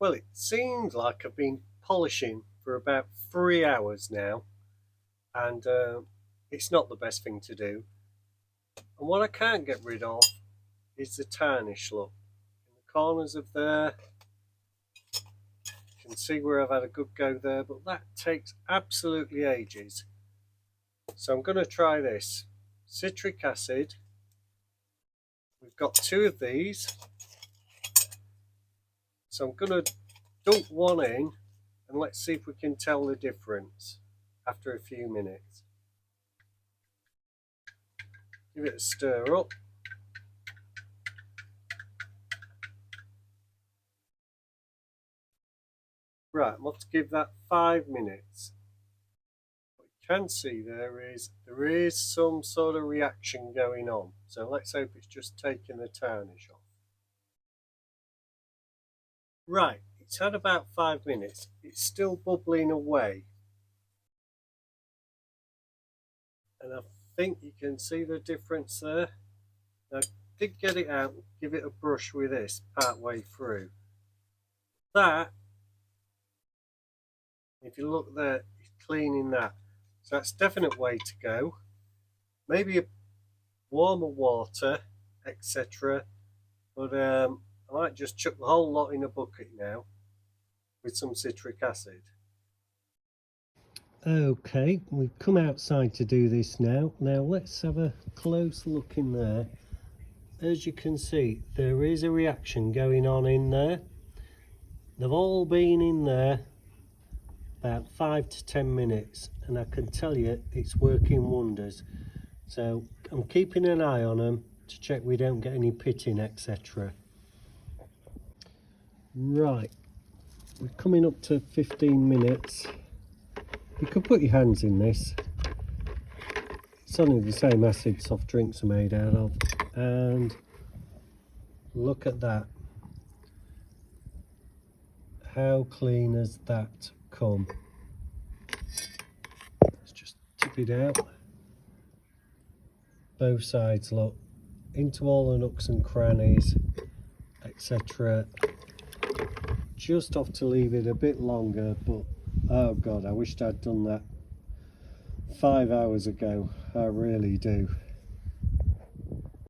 Well, it seems like I've been polishing for about 3 hours now, and it's not the best thing to do. And what I can't get rid of is the tarnish look. In the corners of there, you can see where I've had a good go there, but that takes absolutely ages. So I'm going to try this. Citric acid. We've got 2 of these. So I'm going to dump one in and let's see if we can tell the difference after a few minutes. Give it a stir up. Right, I'm going to give that 5 minutes. What you can see there is some sort of reaction going on. So let's hope it's just taking the tarnish off. Right, it's had about 5 minutes. It's still bubbling away. And I think you can see the difference there. Now, I did get it out, give it a brush with this part way through. That, if you look there, it's cleaning that. So that's a definite way to go. Maybe a warmer water, etc. But I might just chuck the whole lot in a bucket now with some citric acid. Okay, we've come outside to do this now. Now let's have a close look in there. As you can see, there is a reaction going on in there. They've all been in there about 5 to 10 minutes, and I can tell you it's working wonders. So I'm keeping an eye on them to check we don't get any pitting, etc. Right, we're coming up to 15 minutes. You could put your hands in this. It's only the same acid soft drinks are made out of. And look at that. How clean has that come? Let's just tip it out. Both sides, look, into all the nooks and crannies, etc. Just have to leave it a bit longer, but oh god, I wished I'd done that 5 hours ago. I really do.